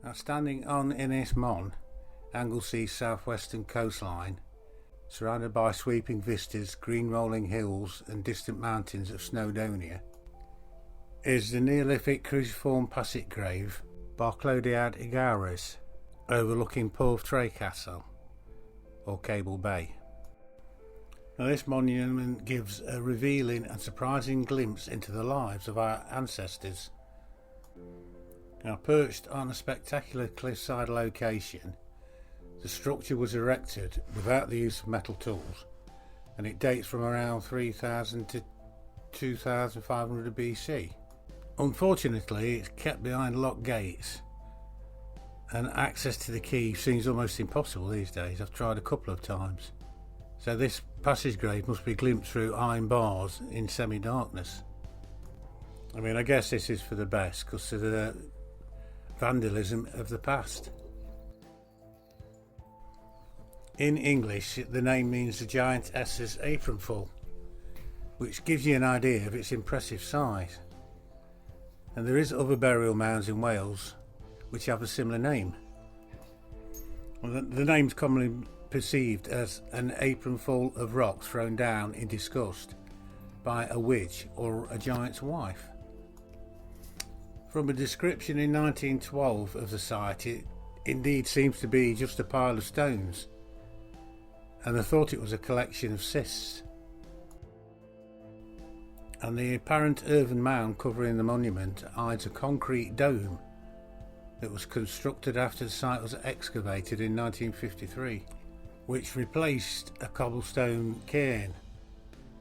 Now, standing on Ynys Môn, Anglesea's southwestern coastline, surrounded by sweeping vistas, green rolling hills and distant mountains of Snowdonia, is the Neolithic cruciform passage grave Barclodiad y Gawres, overlooking Porth Trecastell, or Cable Bay. Now, this monument gives a revealing and surprising glimpse into the lives of our ancestors. Now, perched on a spectacular cliffside location, the structure was erected without the use of metal tools, and it dates from around 3000 to 2500 BC. Unfortunately, it's kept behind locked gates, and access to the key seems almost impossible these days. I've tried a couple of times. So this passage grave must be glimpsed through iron bars in semi-darkness. I mean, I guess this is for the best because of the vandalism of the past. In English, the name means the giantess's apronful, which gives you an idea of its impressive size. And there is other burial mounds in Wales which have a similar name. The name's commonly perceived as an apronful of rocks thrown down in disgust by a witch or a giant's wife. From a description in 1912 of the site, it indeed seems to be just a pile of stones, and I thought it was a collection of cysts. And the apparent earthen mound covering the monument hides a concrete dome that was constructed after the site was excavated in 1953, which replaced a cobblestone cairn,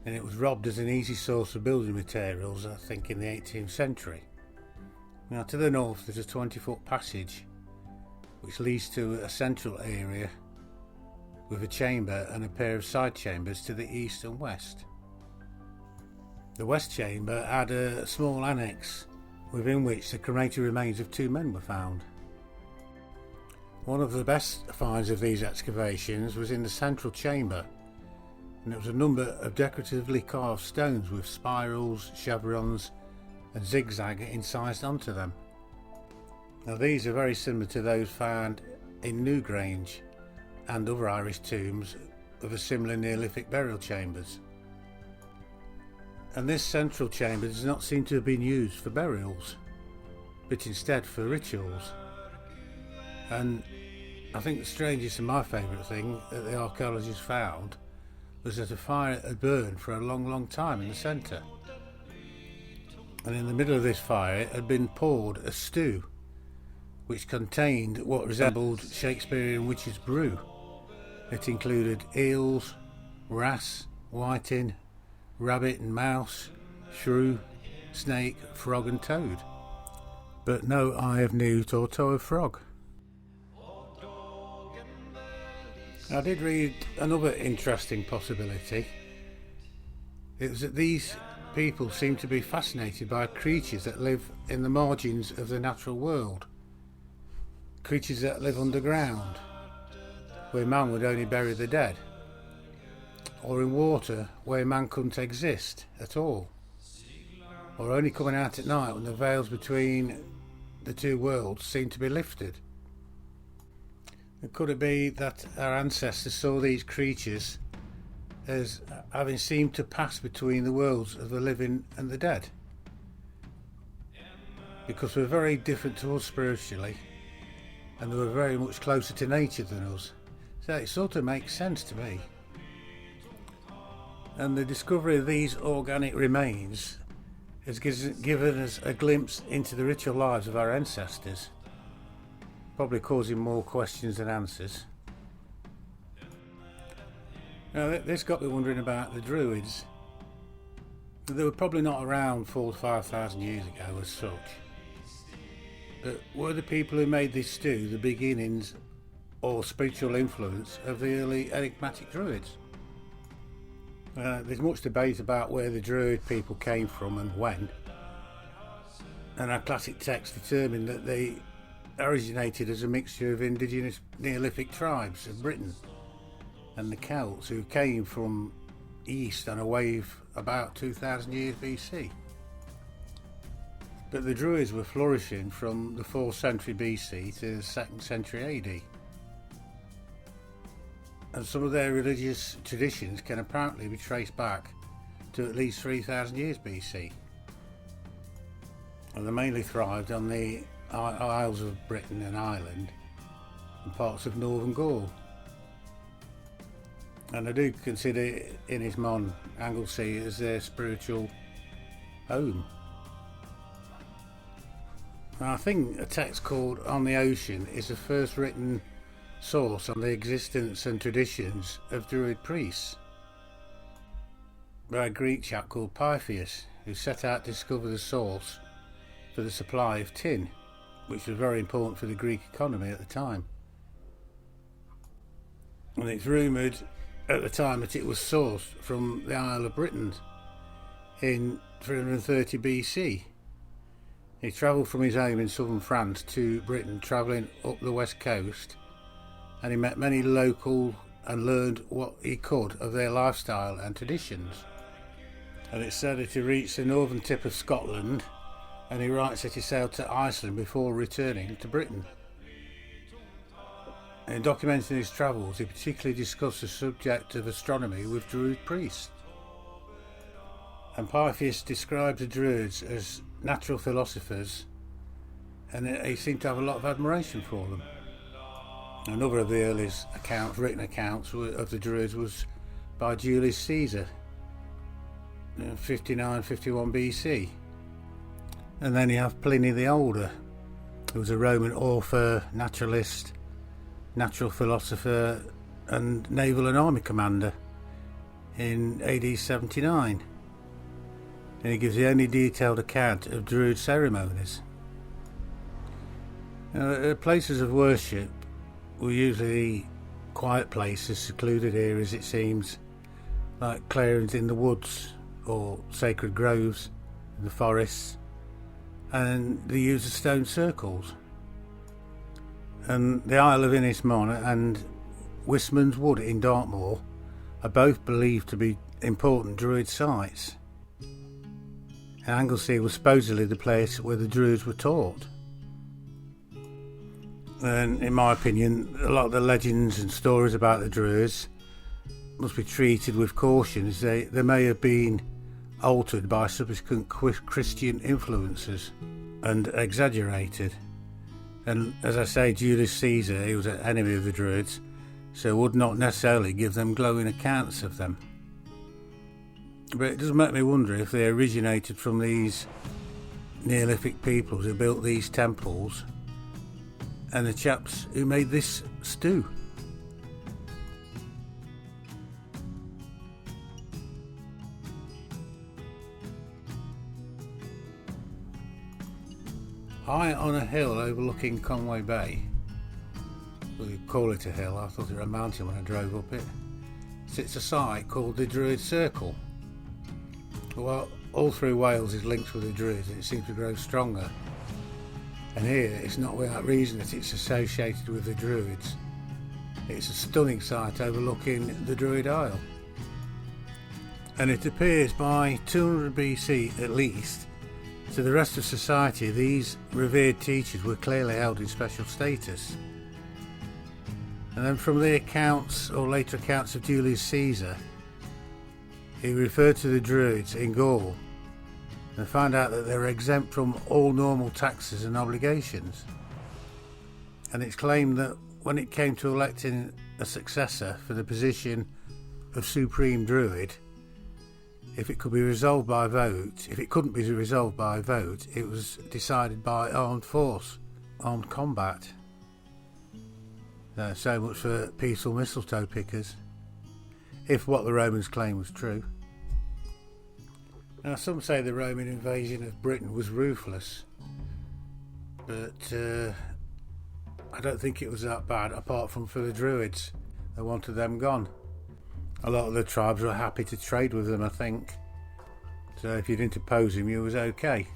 and it was robbed as an easy source of building materials, I think, in the 18th century. Now, to the north there's a 20-foot passage which leads to a central area with a chamber and a pair of side chambers to the east and west. The west chamber had a small annex within which the cremated remains of two men were found. One of the best finds of these excavations was in the central chamber, and there was a number of decoratively carved stones with spirals, chevrons and zigzag incised onto them. Now, these are very similar to those found in Newgrange and other Irish tombs of a similar Neolithic burial chambers. And this central chamber does not seem to have been used for burials, but instead for rituals. And I think the strangest and my favourite thing that the archaeologists found was that a fire had burned for a long time in the centre. And in the middle of this fire had been poured a stew which contained what resembled Shakespearean witch's brew. It included eels, wrasse, whiting, rabbit and mouse, shrew, snake, frog and toad, but no eye of newt or toe of frog. I did read another interesting possibility. It was that these people seem to be fascinated by creatures that live in the margins of the natural world, creatures that live underground, where man would only bury the dead, or in water where man couldn't exist at all, or only coming out at night when the veils between the two worlds seemed to be lifted. And could it be that our ancestors saw these creatures as having seemed to pass between the worlds of the living and the dead? Because we're very different to us spiritually, and they were very much closer to nature than us, so it sort of makes sense to me. And the discovery of these organic remains has given us a glimpse into the ritual lives of our ancestors, probably causing more questions than answers. Now, this got me wondering about the Druids. They were probably not around 4,000 to 5,000 years ago as such, but were the people who made this stew the beginnings or spiritual influence of the early enigmatic Druids? There's much debate about where the Druid people came from and when, and our classic texts determine that they originated as a mixture of indigenous Neolithic tribes of Britain and the Celts, who came from east on a wave about 2000 years BC. But the Druids were flourishing from the 4th century BC to the 2nd century AD. And some of their religious traditions can apparently be traced back to at least 3,000 years BC. And they mainly thrived on the Isles of Britain and Ireland and parts of northern Gaul. And I do consider Inismon, Anglesey, as their spiritual home. And I think a text called On the Ocean is the first written source on the existence and traditions of Druid priests, by a Greek chap called Pythias, who set out to discover the source for the supply of tin, which was very important for the Greek economy at the time. And it's rumoured at the time that it was sourced from the Isle of Britain in 330 BC. He travelled from his home in southern France to Britain, travelling up the west coast, and he met many local and learned what he could of their lifestyle and traditions. And it's said that he reached the northern tip of Scotland, and he writes that he sailed to Iceland before returning to Britain. In documenting his travels, he particularly discussed the subject of astronomy with Druid priests. And Pythias describes the Druids as natural philosophers, and he seemed to have a lot of admiration for them. Another of the earliest written accounts of the Druids was by Julius Caesar, 59-51 BC. And then you have Pliny the Older, who was a Roman author, naturalist, natural philosopher and naval and army commander in AD 79. And he gives the only detailed account of Druid ceremonies. Places of worship were usually quiet places, secluded areas, it seems, like clearings in the woods or sacred groves in the forests, and the use of stone circles. And the Isle of Inismon and Wistman's Wood in Dartmoor are both believed to be important Druid sites. And Anglesey was supposedly the place where the Druids were taught. And in my opinion, a lot of the legends and stories about the Druids must be treated with caution, as they may have been altered by subsequent Christian influences and exaggerated. And as I say, Julius Caesar, he was an enemy of the Druids, so would not necessarily give them glowing accounts of them. But it does make me wonder if they originated from these Neolithic peoples who built these temples and the chaps who made this stew. High on a hill overlooking Conway Bay, well, you call it a hill, I thought it was a mountain when I drove up it, sits a site called the Druid Circle. Well, all through Wales is linked with the Druids, and it seems to grow stronger. And here, it's not without reason that it's associated with the Druids. It's a stunning site overlooking the Druid Isle. And it appears by 200 BC at least, to the rest of society, these revered teachers were clearly held in special status. And then from the accounts, or later accounts of Julius Caesar, he referred to the Druids in Gaul and found out that they were exempt from all normal taxes and obligations. And it's claimed that when it came to electing a successor for the position of Supreme Druid, if it couldn't be resolved by vote, it was decided by armed combat. So much for peaceful mistletoe pickers, if what the Romans claimed was true. Now, some say the Roman invasion of Britain was ruthless, but I don't think it was that bad, apart from for the Druids. They wanted them gone. A lot of the tribes were happy to trade with them, I think. So if you didn't oppose them, you was okay.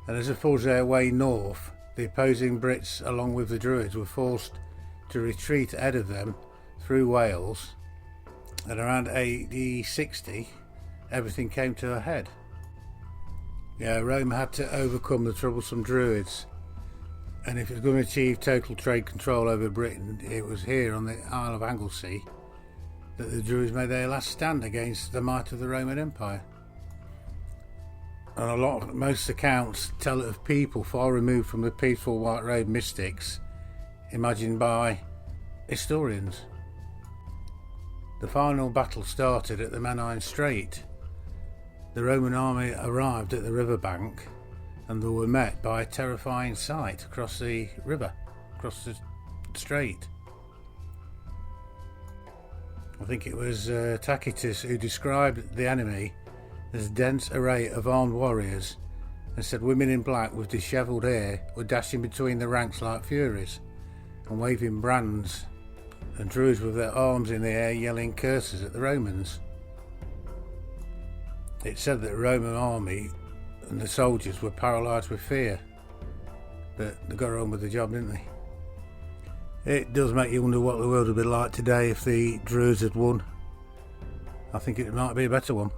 And as they forged their way north, the opposing Brits, along with the Druids, were forced to retreat ahead of them through Wales. And around AD 60, everything came to a head. Yeah, Rome had to overcome the troublesome Druids, and if it was going to achieve total trade control over Britain, it was here on the Isle of Anglesey that the Druids made their last stand against the might of the Roman Empire. And most accounts tell of people far removed from the peaceful white robed mystics imagined by historians. The final battle started at the Menai Strait. The Roman army arrived at the riverbank and they were met by a terrifying sight across the river, across the strait. I think it was Tacitus who described the enemy as a dense array of armed warriors and said women in black with dishevelled hair were dashing between the ranks like furies and waving brands, and Druids with their arms in the air yelling curses at the Romans. It said that the Roman army and the soldiers were paralysed with fear, but they got on with the job, didn't they? It does make you wonder what the world would be like today if the Druids had won. I think it might be a better one.